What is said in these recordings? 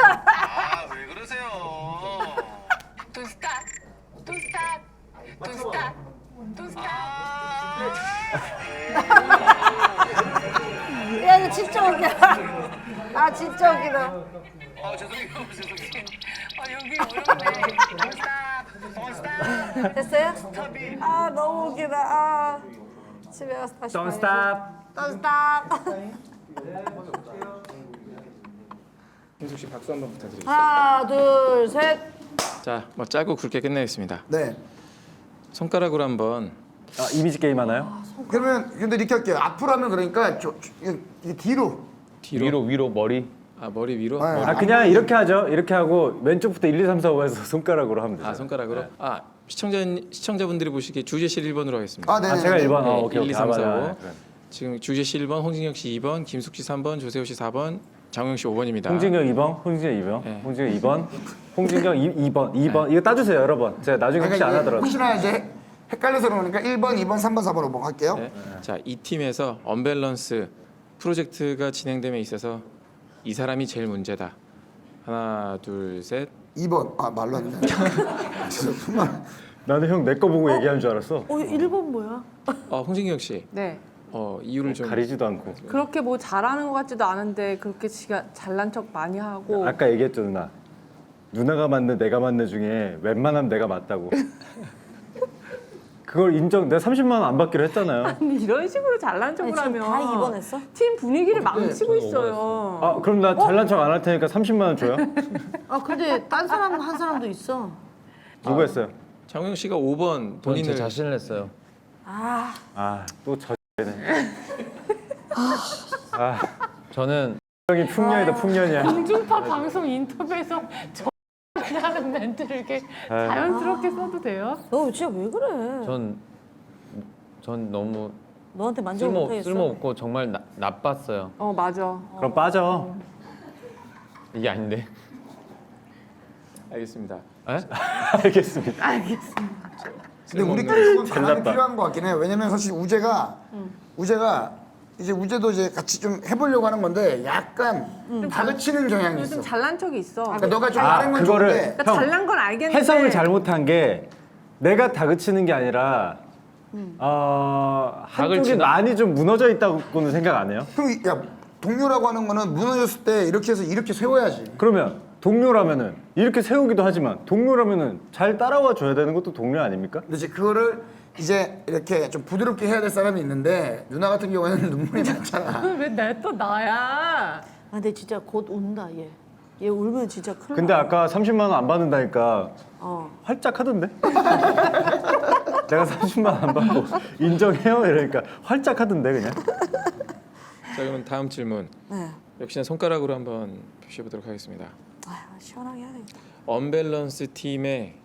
아, 왜 그러세요? Don't stop. Don't stop. Don't stop. Don't stop. 야 이거 진짜 웃겨. 아 진짜 웃기다. 아, 죄송해요. 죄송해요. 여기 어렵네. Don't stop. Don't stop. 됐어요? 아 너무 웃기다. 아 집에 가서 다시 Don't 봐야지. stop. Don't stop. 김숙 씨 박수 한번 부탁드리겠습니다. 하나 둘 셋. 자, 뭐 짧고 굵게 끝내겠습니다. 네. 손가락으로 한번 아, 이미지 게임 하나요? 그러면 근데 이렇게 할게요. 앞으로 하면 그러니까 이게 뒤로. 위로 머리. 아 머리 위로. 네. 머리. 아 그냥 이렇게 하죠. 이렇게 하고 왼쪽부터 1, 2, 3, 4, 5에서 손가락으로 하면 되죠. 아 손가락으로. 아 시청자분들이 보시기에 주제실 1번으로 하겠습니다. 아, 네. 아 제가 1번. 네, 오케이 1, 2, 오케이. 3, 4, 맞아. 5. 지금 주제실 1번, 홍진경 씨 2번, 김숙 씨 3번, 조세호 씨 4번, 장우영 씨 5번입니다. 홍진경 2번, 홍진경 2번, 네. 홍진경 2번, 홍진경 2번. 이거 따주세요 여러 번. 제가 나중에 혹시 안 하더라도. 혹시나 이제 헷갈려서 그러니까 1번, 2번, 3번, 4번, 5번 할게요. 네. 자, 이 팀에서 언밸런스 프로젝트가 진행됨에 있어서 이 사람이 제일 문제다. 하나, 둘, 셋. 2번. 아 말로 안 돼. 정말. 나는 형 내 거 보고 얘기하는 줄 알았어. 1번 뭐야? 홍진경 씨. 네. 이유를 좀 가리지도 않고. 그렇게 뭐 잘하는 것 같지도 않은데 그렇게 지가 잘난 척 많이 하고 아까 얘기했죠 누나. 누나가 맞네 내가 맞네 중에 웬만하면 내가 맞다고. 그걸 인정. 내가 30만 원 안 받기로 했잖아요. 아니, 이런 식으로 잘난 척을 지금 하면 다 2번 했어? 팀 분위기를 망치고 있어요. 아 그럼 나 잘난 척 안 할 테니까 30만 원 줘요. 아 근데 딴 사람 한 사람도 있어. 누구 했어요? 장우영 씨가 5번 본인을 자신을 했어요. 아또 저네. 저는 형이 풍년이다 풍년이야. 공중파 방송 인터뷰에서 저 하는 멘트를 이렇게 자연스럽게 써도 돼요? 너 진짜 왜 그래? 전 너무 너한테 만져 못하겠어. 쓸모없고 정말 나빴어요. 맞아. 그럼 빠져. 이게 아닌데. 알겠습니다. 알겠습니다. 근데 우리끼리 조금 잘났다. 가만히 필요한 것 같긴 해요. 왜냐면 사실 우재가 이제 우재도 이제 같이 좀 해보려고 하는 건데 약간 다그치는 경향이 있어. 요즘 잘난 척이 있어. 그러니까 너가 좀 다른 건 그거를 좋은데 그러니까 형, 잘난 건 알겠는데 해석을 잘못한 게 내가 다그치는 게 아니라 한쪽이 다그치나? 많이 좀 무너져 있다고는 생각 안 해요? 그럼 야 동료라고 하는 거는 무너졌을 때 이렇게 해서 이렇게 세워야지. 그러면 동료라면은 이렇게 세우기도 하지만 동료라면은 잘 따라와 줘야 되는 것도 동료 아닙니까? 근데 이제 그거를 이제 이렇게 좀 부드럽게 해야 될 사람이 있는데 누나 같은 경우에는 눈물이 많잖아. 왜 내 또 나야? 아 근데 진짜 곧 온다 얘. 얘 울면 진짜 큰일 근데 나. 아까 30만 원 안 받는다니까 활짝 하던데? 내가 30만 원 안 받고 인정해요 이러니까 활짝 하던데 그냥. 자, 그러면 다음 질문. 네. 역시나 손가락으로 한번 표시해 보도록 하겠습니다. 아 시원하게 해야 되겠다. 언밸런스 팀의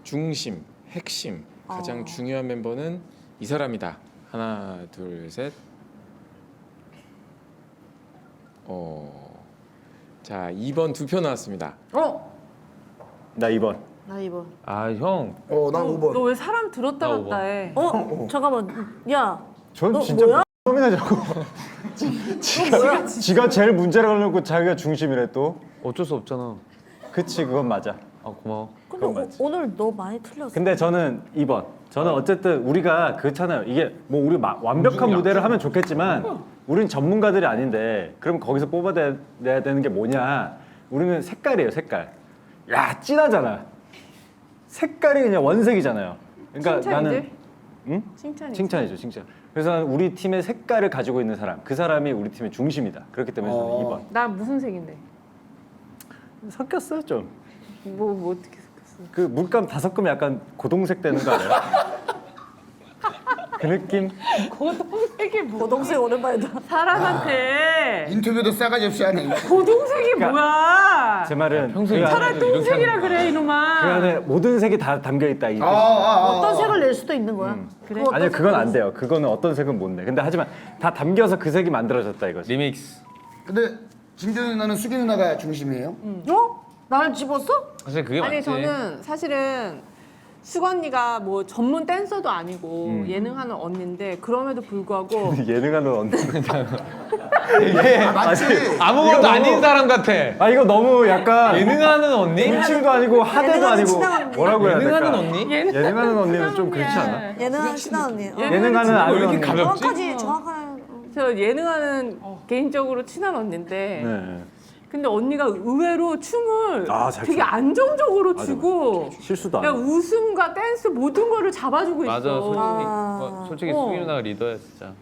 중심, 핵심, 가장 중요한 멤버는 이 사람이다. 하나, 둘, 셋. 자, 2번 두 표 나왔습니다. 나 2번. 나 2번. 아 형. 난 5번. 너 왜 사람 들었다 나 놨다 해? 잠깐만. 야. 전 너 진짜 뭐야? 놈이나 자꾸 지가 제일 문제라고 해놓고 자기가 중심이래 또. 어쩔 수 없잖아. 그치 그건 맞아. 아 고마워. 근데 그건 맞지. 오늘 너 많이 틀렸어. 근데 저는 2번. 저는 어쨌든 우리가 그렇잖아요. 이게 뭐 우리 완벽한 무대를 하면 좋겠지만 우린 전문가들이 아닌데 그럼 거기서 뽑아내야 되는 게 뭐냐? 우리는 색깔이에요, 색깔. 야, 진하잖아. 색깔이 그냥 원색이잖아요. 그러니까 칭찬이지? 나는 응? 칭찬이지. 칭찬이죠, 칭찬. 그래서 나는 우리 팀의 색깔을 가지고 있는 사람, 그 사람이 우리 팀의 중심이다. 그렇기 때문에 저는 2번. 나 무슨 색인데? 섞였어요, 좀. 뭐 어떻게 섞였어? 그 물감 다 섞으면 약간 고동색 되는 거 알아요? 그 느낌? 고동색이 뭐? 고동생 오랜만이다. 사람한테 인터뷰도 싸가지 없이 하네. 고동색이 뭐야? 제 말은 평소에 그 차라리 똥색이라 그래 이놈아. 그 안에 모든 색이 다 담겨 있다 이 뜻. 어떤 색을 낼 수도 있는 거야. 그래? 아니요 그건 안 돼요. 그거는 어떤 색은 못 내. 근데 하지만 다 담겨서 그 색이 만들어졌다 이거지. 리믹스. 근데 김정희 누나는 수기 누나가 중심이에요? 나를 집었어? 사실 그게 아니 맞지. 저는 사실은 수건이가 뭐 전문 댄서도 아니고 예능하는 언니인데 그럼에도 불구하고 예능하는 언니. 이게 맞지? 아무것도 이거 아닌 너무- 사람 같아. 아 이거 너무 약간 예능하는 언니? 군침도 아니고 하대도 예능하는 아니고 친한 언니. 뭐라고 해야 될까? 예능하는 언니? 예능하는 언니는 좀 그렇지 않아? 예능하는 친한 언니. 예능하는 왜 아는 이렇게 언니. 가볍지? 정확하지, 정확한. 저 예능하는 개인적으로 친한 언니인데 네. 근데 언니가 의외로 춤을 아, 잘 되게 춰. 안정적으로 맞아, 추고 실수도 안 그냥 해. 웃음과 댄스 모든 거를 잡아주고 맞아, 있어. 솔직히 아. 솔직히 어. 수빈 누나가 리더야 진짜.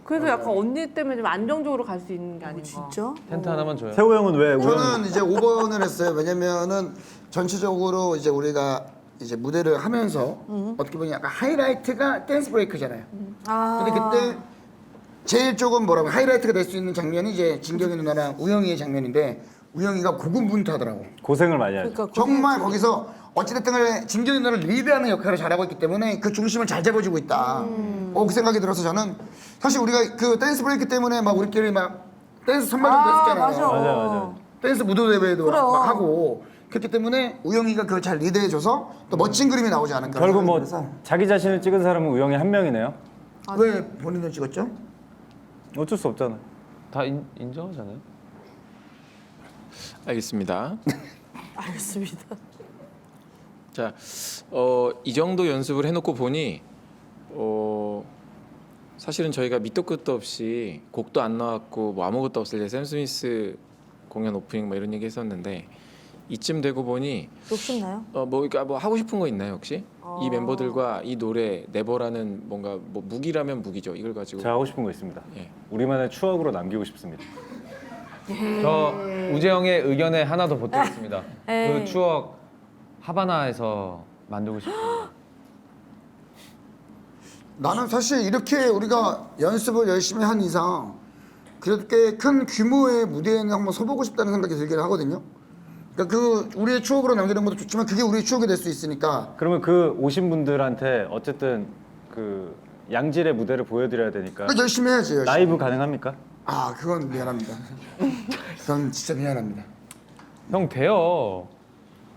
그래서 약간 언니 때문에 좀 안정적으로 갈 수 있는 게 아닌가. 진짜? 텐트 하나만 줘요. 세호 형은 왜 우영? 저는 이제 5번을 했어요. 왜냐면은 전체적으로 이제 우리가 이제 무대를 하면서 어떻게 보면 약간 하이라이트가 댄스 브레이크잖아요. 아. 근데 그때 제일 조금 뭐라고 하이라이트가 될 수 있는 장면이 이제 진경이 누나랑 우영이의 장면인데 우영이가 고군분투하더라고. 고생을 많이 하죠. 그러니까 정말 거기서 어찌됐든 간에 진경이 누나를 리드하는 역할을 잘하고 있기 때문에 그 중심을 잘 잡아주고 있다. 그 생각이 들어서 저는 사실 우리가 그 댄스 브레이크 때문에 막 우리끼리 막 댄스 선발전도 했었잖아요. 맞아. 댄스 무도 대회도 그럼. 막 하고 그렇기 때문에 우영이가 그걸 잘 리드해줘서 또 멋진 그림이 나오지 않을까. 결국 뭐 그래서 자기 자신을 찍은 사람은 우영이 한 명이네요. 왜 본인을 찍었죠? 어쩔 수 없잖아. 다 인정하잖아요. 알겠습니다. 알겠습니다. 자, 이 정도 연습을 해놓고 보니 사실은 저희가 밑도 끝도 없이 곡도 안 나왔고 뭐 아무것도 없을 때 샘 스미스 공연 오프닝 뭐 이런 얘기 했었는데 이쯤 되고 보니 욕심나요? 그러니까 뭐 하고 싶은 거 있나요 혹시? 이 멤버들과 이 노래 네버라는 뭔가 뭐 무기라면 무기죠. 이걸 가지고 제가 하고 싶은 거 있습니다. 예. 우리만의 추억으로 남기고 싶습니다. 저 우재 형의 의견에 하나 더 보태겠습니다. 에이. 그 추억 하바나에서 만들고 싶습니다. 나는 사실 이렇게 우리가 연습을 열심히 한 이상 그렇게 큰 규모의 무대에는 한번 서보고 싶다는 생각이 들긴 하거든요. 그러니까 그 우리의 추억으로 남기는 것도 좋지만 그게 우리의 추억이 될 수 있으니까 그러면 그 오신 분들한테 어쨌든 그 양질의 무대를 보여드려야 되니까 그러니까 열심히 해야지. 열심히. 라이브 가능합니까? 아 그건 미안합니다. 그건 진짜 미안합니다. 형 돼요.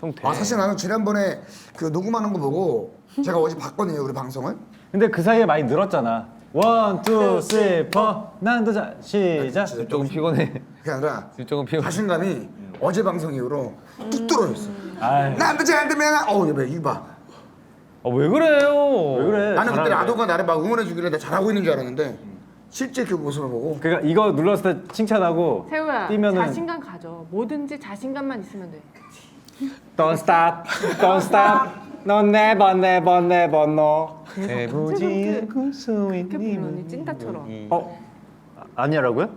형 돼. 아 사실 나는 지난번에 그 녹음하는 거 보고 제가 어제 봤거든요 우리 방송을. 근데 그 사이에 많이 늘었잖아. 원, 투, 쓰리, 포. 난도 자 시작. 조금 피곤해. 그게 아니라 조금 피곤해. 자신감이 어제 방송 이후로 뚝 떨어졌어. 아이, 나도 잘 되면 이거 봐. 왜 그래요? 왜 그래? 나는 그때 잘하는데. 라도가 나를 막 응원해 주길래 내가 잘하고 있는 줄 알았는데 실제 그 모습을 보고 그러니까 이거 눌렀을 때 칭찬하고 세우야 뛰면은 자신감 가져. 뭐든지 자신감만 있으면 돼. Don't stop, don't stop. No never, never, never, no. 해보지 않고 수 이렇게 있니? 부르니 찐따처럼. 아니라고요?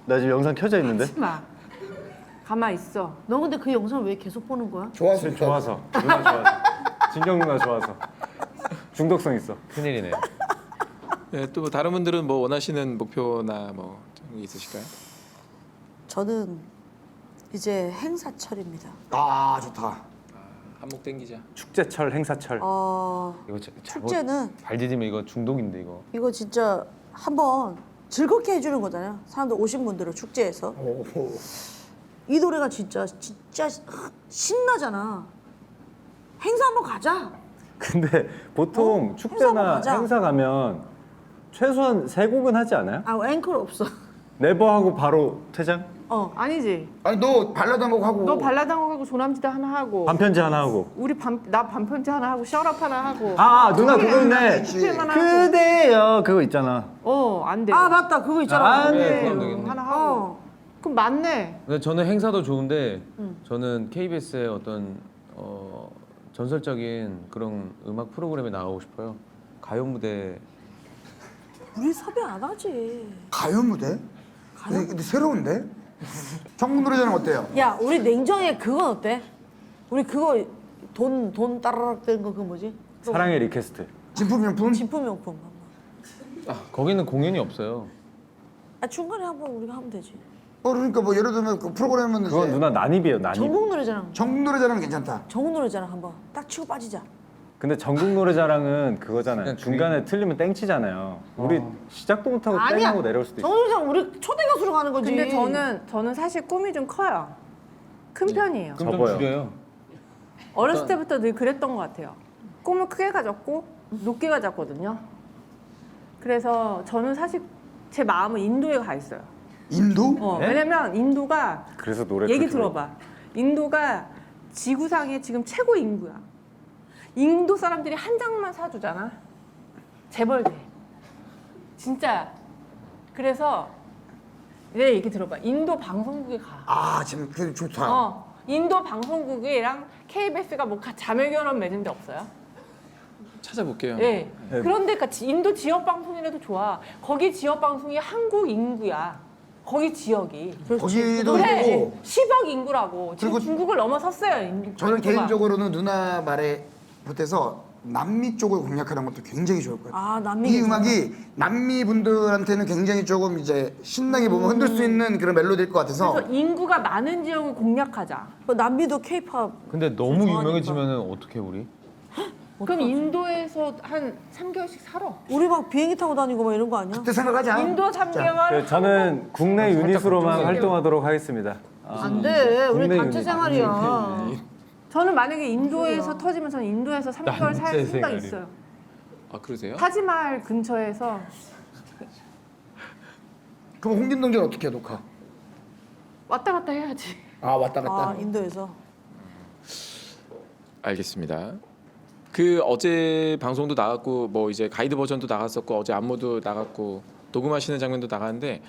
나 지금 영상 켜져 있는데. 하지 마. 가만 있어. 너 근데 그 영상 왜 계속 보는 거야? 좋아서 좋아서. 누나 좋아서. 진경 누나 좋아서. 중독성 있어. 큰일이네. 네, 또뭐 다른 분들은 뭐 원하시는 목표나 뭐 있으실까요? 저는 이제 행사철입니다. 아 좋다. 한몫 땡기자. 축제철, 행사철. 이거 축제는 발 디디면 이거 중독인데 이거. 이거 진짜 한번 즐겁게 해주는 거잖아요. 사람들 오신 분들을 축제에서 이 노래가 진짜 신나잖아. 행사 한번 가자. 근데 보통 행사 축제나 한번 가자. 행사 가면 최소한 3곡은 하지 않아요? 아 앵콜 없어. 네버하고 바로 퇴장? 아니지. 아니 너 발라드 한곡 하고 너 발라드 한곡 하고 조남지대 하나 하고 반편지 하나 하고. 우리 나 반편지 하나 하고 셔럽 하나 하고. 누나 그거 있네. 축제만 하고. 그대여 그거 있잖아. 안 돼. 아 맞다 그거 있잖아. 안 네, 돼. 그럼 되겠네. 하나 하고. 그럼 맞네. 근데 저는 행사도 좋은데 저는 KBS의 어떤 전설적인 그런 음악 프로그램에 나가고 싶어요. 가요 무대. 우리 섭외 안 하지. 가요 무대? 근데 새로운데? 전국 노래자랑 어때요? 야 우리 냉정해 그건 어때? 우리 그거 돈 따라락 되는 거 그거 뭐지? 사랑의 리퀘스트. 진품명품? 진품명품. 거기는 공연이 없어요. 중간에 한번 우리가 하면 되지. 그러니까 뭐 예를 들면 그 프로그램은 그건 이제 누나 난입이에요, 난입. 전국 노래자랑 전국 노래자랑 괜찮다. 전국 노래자랑 한번 딱 치고 빠지자. 근데 전국 노래자랑은 그거잖아요. 그냥 중간에 틀리면 땡치잖아요. 우리 시작도 못하고 아니야. 땡하고 내려올 수도 있어. 전국 노래자랑 우리 초대 가수로 가는 거지. 근데 저는 사실 꿈이 좀 커요. 큰 편이에요. 그럼 좀 접어요. 줄여요. 어렸을 때부터 늘 그랬던 것 같아요. 꿈을 크게 가졌고 높게 가졌거든요. 그래서 저는 사실 제 마음은 인도에 가 있어요. 인도? 왜냐면 인도가 그래서 노래 얘기 그렇게 들어봐. 인도가 지구상의 지금 최고 인구야. 인도 사람들이 한 장만 사주잖아. 재벌 돼. 진짜. 그래서 내 얘기 들어봐. 인도 방송국에 가. 아 지금 그 좋다. 인도 방송국이랑 KBS가 뭐 자매 결혼 맺은 데 없어요? 찾아볼게요. 예. 네. 그런데 인도 지역 방송이라도 좋아. 거기 지역 방송이 한국 인구야. 거기 지역이. 거기도 그래. 있고 10억 인구라고. 지금 그리고 중국을 넘어섰어요. 저는 인구가. 개인적으로는 누나 말에 보태서 남미 쪽을 공략하는 것도 굉장히 좋을 것 같아요. 아, 남미 이 괜찮다. 음악이 남미 분들한테는 굉장히 조금 이제 신나게 보면 흔들 수 있는 그런 멜로디일 것 같아서 그래서 인구가 많은 지역을 공략하자. 남미도 케이팝 근데 너무 좋아하니까. 유명해지면은 어떻게 우리? 그럼 인도에서 한 3개월씩 살아. 우리 막 비행기 타고 다니고 막 이런 거 아니야? 그때 생각하자. 인도 3개월. 저는 국내 유닛으로만 활동하도록 하겠습니다. 안 돼. 우리 국내 단체 유닛. 생활이야. 저는 만약에 인도에서 터지면 저는 인도에서 3개월 살 단체 생각 생활이요? 있어요. 아 그러세요? 타지말 근처에서 그럼 홍진동전 어떻게 해 녹화? 왔다 갔다 해야지. 아 왔다 갔다. 아, 인도에서. 알겠습니다. 그 어제 방송도 나갔고 뭐 이제 가이드 버전도 나갔었고 어제 안무도 나갔고 녹음하시는 장면도 나갔는데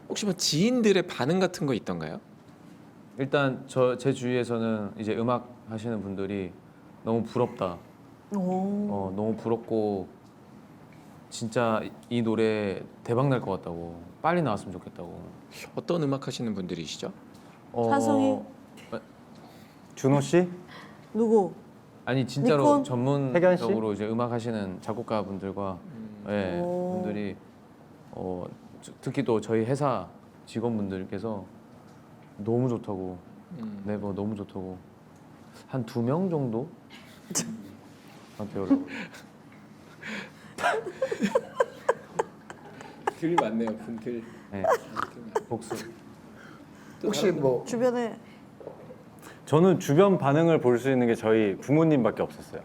혹시 뭐 지인들의 반응 같은 거 있던가요? 일단 제 주위에서는 이제 음악 하시는 분들이 너무 부럽다. 너무 부럽고 진짜 이 노래 대박 날 것 같다고. 빨리 나왔으면 좋겠다고. 어떤 음악 하시는 분들이시죠? 찬성이? 준호 씨? 누구? 아니 진짜로 니콘? 혜견 씨? 전문적으로 이제 음악 하시는 작곡가 분들과 예, 오. 분들이 특히 또 저희 회사 직원분들께서 너무 좋다고 네, 뭐 너무 좋다고 한 2명 정도 한테 연락. 들 많네요, 분들. 네, 복수. 혹시 뭐 주변에 저는 주변 반응을 볼 수 있는 게 저희 부모님밖에 없었어요.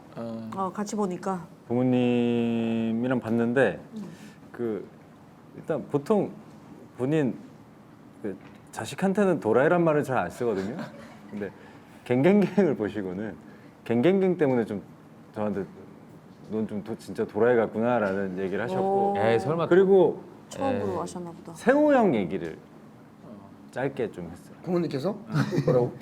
같이 보니까 부모님이랑 봤는데 그 일단 보통 본인 그 자식한테는 도라이란 말을 잘 안 쓰거든요. 근데 갱갱갱을 보시고는 갱갱갱 때문에 좀 저한테 넌 좀 진짜 도라이 같구나라는 얘기를 하셨고 에이 설마 그리고 처음으로 아셨나 보다. 세호 형 얘기를 짧게 좀 했어요. 부모님께서 뭐라고?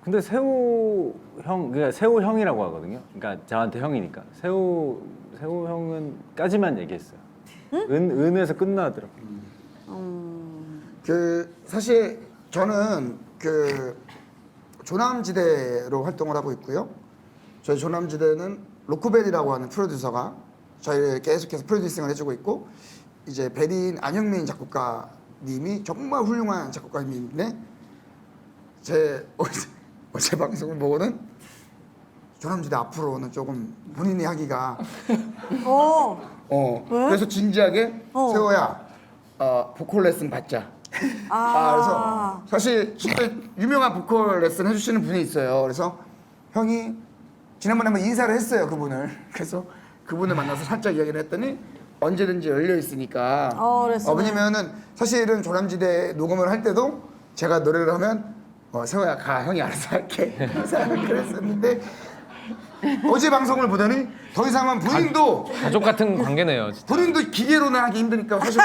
근데 세호 형, 그러니까 세호 형이라고 하거든요. 그러니까 저한테 형이니까 세호 형은까지만 얘기했어요. 은에서 끝나더라고요. 그 사실 저는 그 조남지대로 활동을 하고 있고요. 저희 조남지대는 로코벨이라고 하는 프로듀서가 저희를 계속해서 프로듀싱을 해주고 있고 이제 베린 안영민 작곡가님이 정말 훌륭한 작곡가님인데 제 어제 방송을 보고는 조남지대 앞으로는 조금 본인이 하기가 왜? 그래서 진지하게 세호야 보컬 레슨 받자. 그래서 사실 진짜 유명한 보컬 레슨 해주시는 분이 있어요. 그래서 형이 지난번에 한번 인사를 했어요 그분을. 그래서 그분을 만나서 살짝 이야기를 했더니 언제든지 열려 있으니까. 그랬어. 왜냐면은 사실은 조남지대 녹음을 할 때도 제가 노래를 하면 세호야 가 형이 알아서 할게. 그랬었는데 어제 방송을 보더니 더 이상은 본인도 가족 같은 관계네요. 진짜. 본인도 기계로는 하기 힘드니까 사실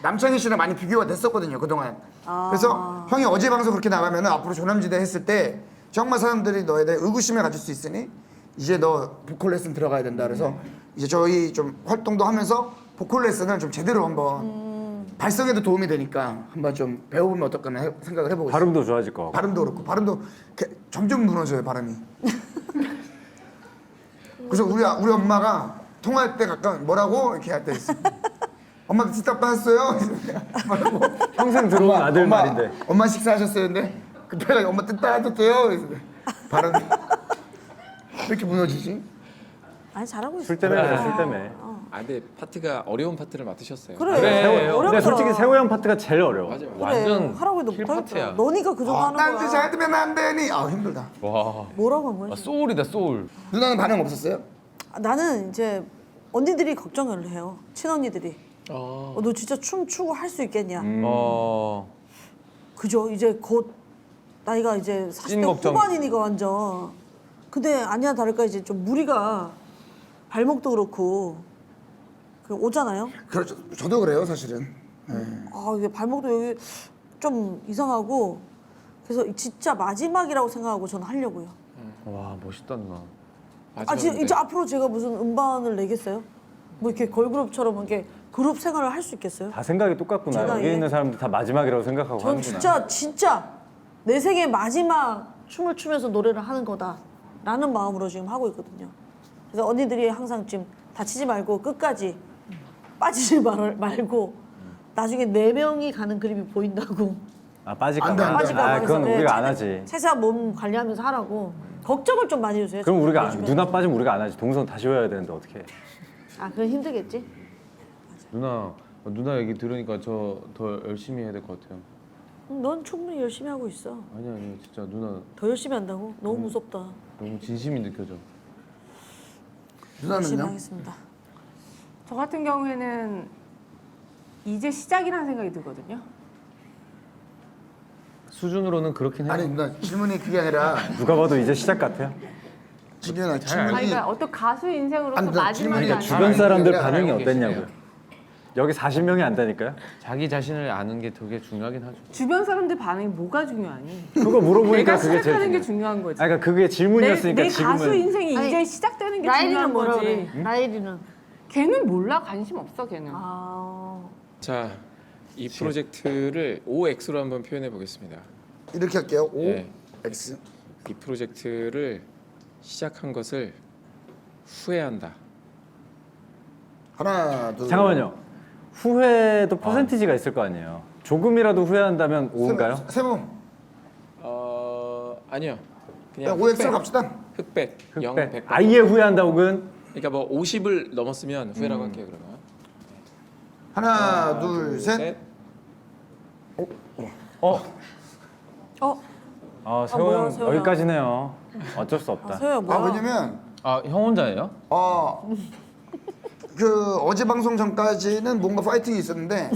남창희 씨랑 많이 비교가 됐었거든요 그동안. 그래서 형이 어제 방송 그렇게 나가면 앞으로 조남지대 했을 때 정말 사람들이 너에 대해 의구심을 가질 수 있으니 이제 너 보컬 레슨 들어가야 된다. 그래서 이제 저희 좀 활동도 하면서 보컬 레슨을 좀 제대로 한번 발성에도 도움이 되니까 한번 좀 배워보면 어떨까 생각을 해보고 있어요. 발음도 좋아질 거 같고. 발음도 그렇고 발음도 점점 무너져요 발음이. 그래서 우리 엄마가 통화할 때 가끔 뭐라고 이렇게 할 때 있어. 엄마 비슷한 받았어요. 평생 들어온 아들 말인데. 엄마 식사하셨어요? 근데 급해가 엄마 뜻 따뜻해요. 발음이 왜 이렇게 무너지지? 아니 잘하고 있어. 술 때문에 술 때문에. 아 근데 파트가 어려운 파트를 맡으셨어요. 그래. 그래. 어렵더라. 근데 솔직히 세호 형 파트가 제일 어려워. 맞아요. 그래. 완전 하라고 해도 힐 못하겠더라. 파트야. 너니까 그 정도 하는 딴짓 거야. 잘 뜨면 안 되니. 힘들다. 와, 뭐라고 한 거야? 소울이다 소울. 누나는 반응 없었어요? 나는 이제 언니들이 걱정을 해요. 친언니들이. 너 진짜 춤 추고 할 수 있겠냐? 그죠? 이제 곧 나이가 이제 40대 걱정. 후반이니까 완전. 근데 아니나 다를까 이제 좀 무리가 발목도 그렇고 그 오잖아요. 그렇죠. 저도 그래요, 사실은. 네. 아 이게 발목도 여기 좀 이상하고 그래서 진짜 마지막이라고 생각하고 저는 하려고요. 와 멋있다 누나. 아 진짜 이제 앞으로 제가 무슨 음반을 내겠어요? 뭐 이렇게 걸그룹처럼 이렇게 그룹 생활을 할 수 있겠어요? 다 생각이 똑같구나. 제가 여기 이게- 있는 사람들 다 마지막이라고 생각하고 전 하는구나. 진짜 내 생애 마지막 춤을 추면서 노래를 하는 거다라는 마음으로 지금 하고 있거든요. 그래서 언니들이 항상 지금 다치지 말고 끝까지 빠지지 말고 나중에 4명이 가는 그림이 보인다고. 아 빠질까 안 돼, 봐. 안 돼. 빠질까 봐. 아 그건 그래서 우리가 네, 안 하지. 세세한 몸 관리하면서 하라고 걱정을 좀 많이 해주세요. 그럼 우리가 요즘에. 누나 빠지면 우리가 안 하지. 동선 다시 외워야 되는데 어떻게? 아 그건 힘들겠지. 누나 얘기 들으니까 저 더 열심히 해야 될 것 같아요. 넌 충분히 열심히 하고 있어. 아니 진짜 누나 더 열심히 한다고? 너무 무섭다. 너무 진심이 느껴져. 열심히 누나는요? 하겠습니다. 저 같은 경우에는 이제 시작이라는 생각이 들거든요. 수준으로는 그렇긴 해요. 아니 누나 질문이 그게 아니라 누가 봐도 이제 시작 같아요. 지금 아니, 질문이 그러니까 어떤 가수 인생으로서 아니, 나 마지막이 질문이 아니라 주변 사람들 아니, 반응이 아니, 어땠냐고요. 여기 40명이 안 되니까요. 자기 자신을 아는 게 되게 중요하긴 하죠. 주변 사람들 반응이 뭐가 중요하니? 그거 물어보니까 내가 그게 제일 시작하는 게 중요해. 중요한 거지. 아 그러니까 그게 질문이었으니까 내 가수 지금은 인생이 아니, 이제 시작되는 게 중요한 라일이는 뭐라 거지. 그래? 라일이는 걔는 몰라, 관심 없어 걔는. 아 자, 이 프로젝트를 OX로 한번 표현해 보겠습니다. 이렇게 할게요. O 예. X. 이 프로젝트를 시작한 것을 후회한다. 하나 둘. 잠깐만요. 후회도 퍼센티지가 있을 거 아니에요. 조금이라도 후회한다면 5인가요? 세모. 아니요. 그냥 그냥 OX로 갑시다. 흑백. 0, 흑백. 100. 아예 후회한다 혹은 그러니까 뭐 50을 넘었으면 후회라고 할게요, 그러면. 하나 둘 셋. 세호 뭐야, 형 세호야. 여기까지네요. 어쩔 수 없다. 세호야 뭐야? 아 왜냐면 형 혼자예요? 그 어제 방송 전까지는 뭔가 파이팅이 있었는데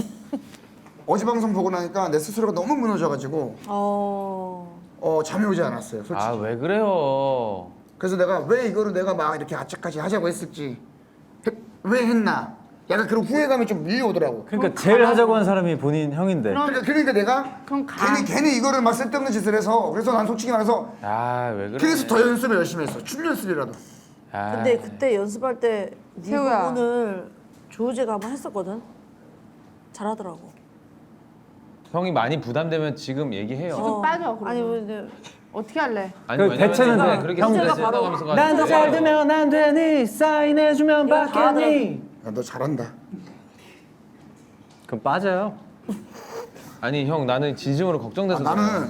어제 방송 보고 나니까 내 스스로가 너무 무너져가지고 잠이 오지 않았어요, 솔직히. 아 왜 그래요? 그래서 내가 왜 이거를 내가 막 이렇게 아차까지 하자고 했을지 왜 했나? 약간 그런 후회감이 좀 밀려오더라고. 그러니까 제일 하자고 한 사람이 본인 형인데. 그러니까 내가 그럼 가. 괜히 이거를 막 쓸데없는 짓을 해서 그래서 난 솔직히 말해서 아 왜 그래? 그래서 더 연습을 열심히 했어. 춤 연습이라도. 아, 근데 그때 연습할 때네 세호야. 부분을 조우재가 한번 했었거든. 잘하더라고. 형이 많이 부담되면 지금 얘기해요. 좀 빠져. 그러면. 아니 근데 어떻게 할래? 아니 그 왜냐면 대체는 내가 돼. 그렇게 형 스트레스 바로 받아가면서 난 더 잘 가는데 되면 안 되니 사인해주면 이거 다 받겠니? 야, 너 잘한다. 그럼 빠져요. 아니 형 나는 진심으로 걱정돼서 그래요. 나는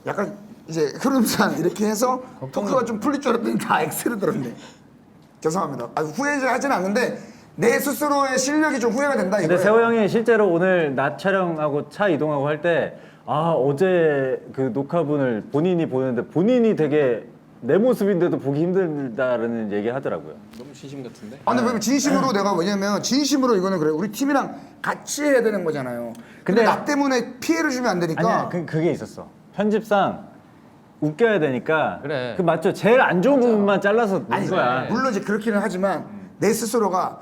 약간 이제 흐름상 이렇게 해서 토크가 좀 풀릴 줄 알았더니 다 X를 들었네. 죄송합니다. 후회하지는 않는데 내 스스로의 실력이 좀 후회가 된다 근데 이거예요. 세호 형이 실제로 오늘 낮 촬영하고 차 이동하고 할 때 어제 그 녹화분을 본인이 보는데 본인이 되게 내 모습인데도 보기 힘들다라는 얘기 하더라고요. 너무 진심 같은데? 근데 왜냐면 진심으로 내가 왜냐면 진심으로 이거는 그래. 우리 팀이랑 같이 해야 되는 거잖아요. 근데 근데- 나 때문에 피해를 주면 안 되니까. 아니야, 그게 있었어. 편집상 웃겨야 되니까. 그래. 그 맞죠? 제일 안 좋은 부분만 잘라서 넣은 아니 거야. 물론 이제 그렇기는 하지만 내 스스로가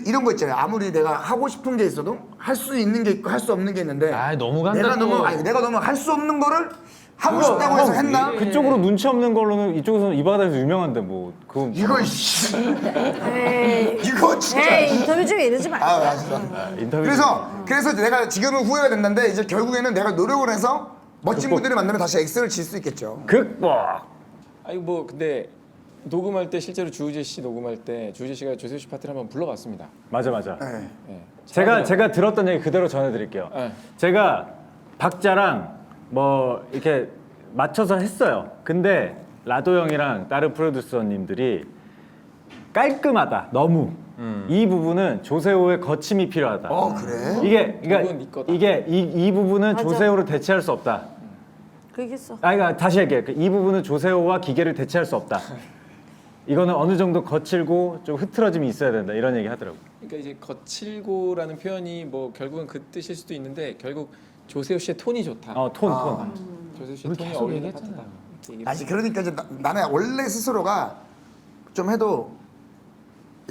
이런 거 있잖아요. 아무리 내가 하고 싶은 게 있어도 할 수 있는 게 있고 할 수 없는 게 있는데 아이, 너무 간다, 내가 또. 내가 너무 할 수 없는 거를 하고 싶다고 해서 했나? 그쪽으로 눈치 없는 걸로는 이쪽에서는 이 바다에서 유명한데 뭐 그거 이거 씨. 에이, 이거 진짜. 에이 인터뷰 중에 이러지 마. 진짜. 인터뷰. 그래서 내가 지금은 후회가 된다는데 이제 결국에는 내가 노력을 해서 멋진 분들을 만나면 다시 X를 질 수 있겠죠. 극복. 아니 뭐 근데 녹음할 때 실제로 주우재 씨 녹음할 때 주우재 씨가 조세호 씨 파트를 한번 불러봤습니다. 맞아. 네. 예. 제가 들었던 얘기 그대로 전해드릴게요. 네. 제가 박자랑 뭐 이렇게 맞춰서 했어요. 근데 라도 형이랑 다른 프로듀서님들이 깔끔하다. 너무. 이 부분은 조세호의 거침이 필요하다. 그래? 이게 이건 네 그러니까 거다. 이 부분은 맞아. 조세호를 대체할 수 없다. 그 얘기했어. 그러니까 다시 할게요. 이 부분은 조세호와 기계를 대체할 수 없다. 이거는 어느 정도 거칠고 좀 흐트러짐이 있어야 된다. 이런 얘기 하더라고. 그러니까 이제 거칠고라는 표현이 뭐 결국은 그 뜻일 수도 있는데 결국 조세호 씨의 톤이 좋다. 톤. 조세호 씨의 톤이 어울리는 파트다. 이렇게 얘기를 아니 그러니까 이제 나는 원래 스스로가 좀 해도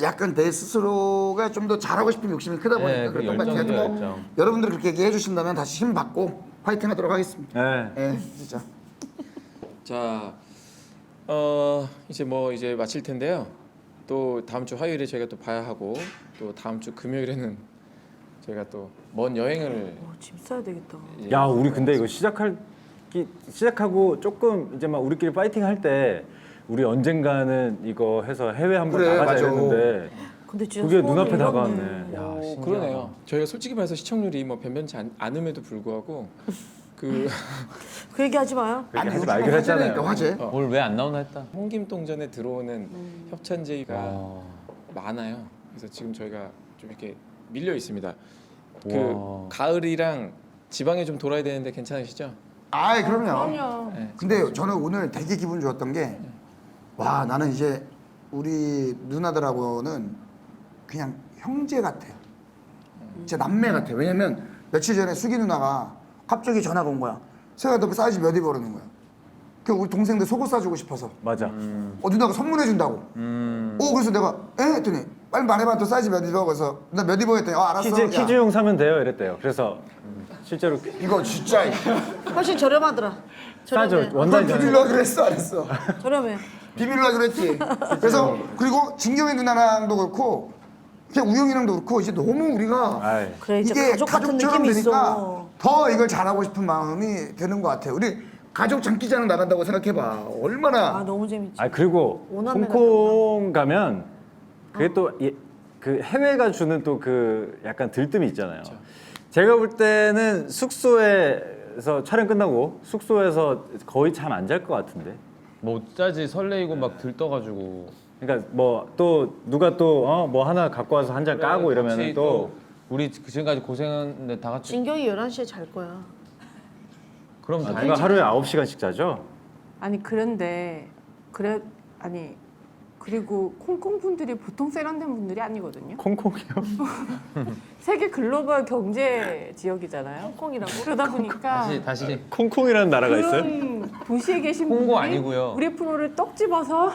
약간 내 스스로가 좀 더 잘하고 싶은 욕심이 크다 보니까 네, 그 그랬던 것 같아요. 열정이죠, 하여튼 뭐 열정. 여러분들 그렇게 얘기해 주신다면 다시 힘 받고 파이팅하도록 하겠습니다. 네. 예, 진짜. 자, 이제 마칠 텐데요. 또 다음 주 화요일에 저희가 또 봐야 하고 또 다음 주 금요일에는 저희가 또 먼 여행을 짐 싸야 되겠다. 야, 우리 근데 이거 시작하고 조금 이제 막 우리끼리 파이팅 할 때 우리 언젠가는 이거 해서 해외 한번 그래, 나가자 맞아. 이랬는데 근데 진짜 그게 소원을 눈앞에 이뤘네. 다가왔네. 오, 그러네요. 저희가 솔직히 말해서 시청률이 뭐 변변치 않음에도 불구하고 그 그 얘기 하지 마요. 그렇게 하지 요즘 말기로 했잖아요. 화제니까 화제. 뭘 왜 안 나오나 했다. 홍김동전에 들어오는 협찬제의가 와. 많아요. 그래서 지금 저희가 좀 이렇게 밀려 있습니다. 그 와. 가을이랑 지방에 좀 돌아야 되는데 괜찮으시죠? 아이 그럼요. 그럼요. 네. 근데 저는 오늘 되게 기분 좋았던 게 와 나는 이제 우리 누나들하고는 그냥 형제 같아요. 진짜 남매 같아요. 왜냐면 며칠 전에 수기 누나가 갑자기 전화가 온 거야. 세가 너 사이즈 몇 입으라는 거야. 그 우리 동생들 속옷 사주고 싶어서. 맞아. 누나가 선물해 준다고. 그래서 내가 했더니 빨리 말해봐 또 사이즈 몇 입어. 그래서 나 몇 입어 했더니 알았어. 야, 키즈용 사면 돼요 이랬대요. 그래서 실제로 이거 진짜 훨씬 저렴하더라. 싸죠. 저렴해. 원단이 비밀로 그랬어 안 했어. 저렴해. 비밀로 하기로 했지. 그래서 그리고 진경이 누나랑도 그렇고 그냥 우영이랑도 그렇고 이제 너무 우리가 아이. 그래 이제 이게 가족 같은 가족처럼 느낌이 되니까 있어. 더 이걸 잘하고 싶은 마음이 드는 것 같아요. 우리 가족 장기자랑 나간다고 생각해봐. 얼마나 아 너무 재밌지. 아 그리고 오남매 홍콩 가면 그게 또 그 해외가 주는 또 그 약간 들뜸이 있잖아요. 제가 볼 때는 숙소에서 촬영 끝나고 숙소에서 거의 잠 안 잘 것 같은데. 뭐 어쩌지 설레이고 막 들떠가지고. 그러니까 뭐 또 누가 또 뭐 하나 갖고 와서 한 잔 까고 이러면은 같이 또 우리 지금까지 고생했는데 다 같이. 진경이 11시에 잘 거야. 그럼 누가 다행이지. 하루에 9시간씩 자죠? 아니 그런데 그리고 콩콩 분들이 보통 세련된 분들이 아니거든요. 콩콩이요? 세계 글로벌 경제 지역이잖아요. 홍콩이라고? 그러다 보니까 다시. 콩콩이라는 나라가 있어요? 그런 도시에 계신 홍콩 분들이 아니고요. 우리 프로를 떡 집어서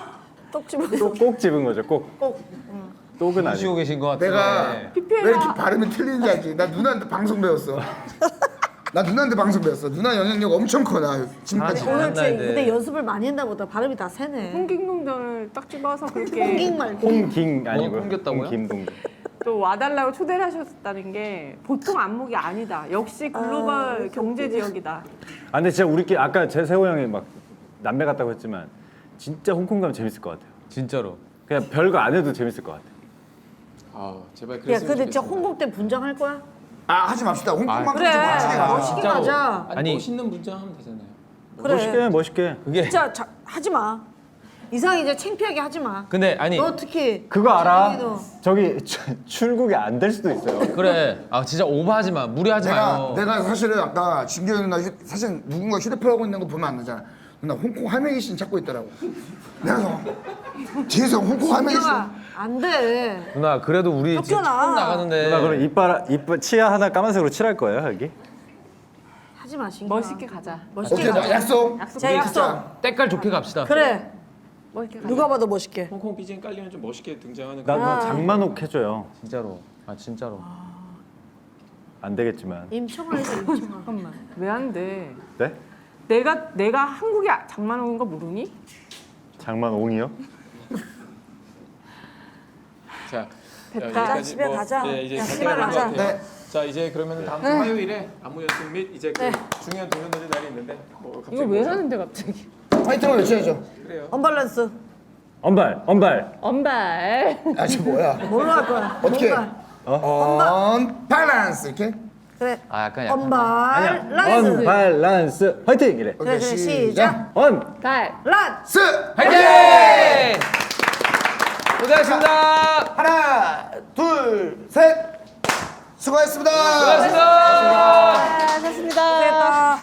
떡집을 꼭 집은 거죠. 꼭. 똑은 아니고. 쉬고 계신 것 같아. 내가 PPL 왜 이렇게 발음이 틀리는지 알지? 나 누나한테 방송 배웠어. 나 누나한테 방송 배웠어. 누나 영향력 엄청 커 나 지금까지. 아, 오늘 잘한다, 애들. 근데 연습을 많이 했나 보다. 발음이 다 새네. 홍김동전을 떡 집어서 그렇게 홍ging 말고. 홍깅 아니고 홍겼다고요? 홍김동. 또 와달라고 초대를 하셨다는 게 보통 안목이 아니다. 역시 글로벌 경제 지역이다. 아 근데 진짜 우리끼리 아까 제 세호 형이 막 남매 같다고 했지만 진짜 홍콩 가면 재밌을 것 같아요. 진짜로. 그냥 별거 안 해도 재밌을 것 같아요. 아 제발 야 그랬으면 근데 진짜 좋겠습니다. 홍콩 때 분장할 거야? 아 하지 맙시다. 홍콩만큼 그래. 좀 멋지게 가자. 멋있게 진짜로. 가자. 아니 아니. 멋있는 분장하면 되잖아요. 그래. 멋있게. 그게. 진짜 하지 마. 이상 이제 창피하게 하지 마. 근데 아니 너 특히 그거 알아? 진경이도. 저기 출국이 안 될 수도 있어요. 그래. 아 진짜 오버하지 마. 무리하지 마요. 내가 사실은 아까 진경이 누나 사실 누군가 휴대폰 하고 있는 거 보면 안 되잖아. 누나 홍콩 할매기 씬 찾고 있더라고. 내가 뒤에서 홍콩 할매기 씬. 진경아 안 돼. 누나 그래도 우리 지금 쫓겨나. 처음 나가는데. 누나 그럼 이빨 치아 하나 까만색으로 칠할 거예요 여기? 하지 마 진경아. 멋있게 가자. 멋있게 오케이 나 가자. 약속. 자 약속. 때깔 좋게 갑시다. 그래. 멋있게 가자. 누가 봐도 멋있게. 홍콩 BGM 깔리면 좀 멋있게 등장하는 나 그런 장만옥 해줘요. 진짜로. 아 진짜로. 안 되겠지만. 임청아 해서 임청아. 잠깐만. 왜 안 돼? 네? 내가 한국에 장만옥인 거 모르니? 장만옥이요? 자, 됐다. 여기까지 집에 가자. 예, 이제 야, 갈 집에 때가 된것 가자. 같아요. 네. 자, 이제 그러면 다음 주 화요일에 안무 연습 및 이제 그 중요한 동료들의 날이 있는데 뭐 갑자기 이거 왜 뭐죠? 하는데 갑자기? 파이팅을 외쳐야죠. 그래요. 언밸런스. 언발. 언발. 아 저 뭐야? 뭘로 할 거야? 어떻게? 언발. 언밸런스 이렇게. 그래. 아 약간 약간. 언발. 란스. 언발란스 화이팅 이래. 그래 시작. 언. 달. 란스. 화이팅! 고생하셨습니다. 하나, 둘, 셋. 수고하셨습니다. 고생하셨습니다. 고생했다.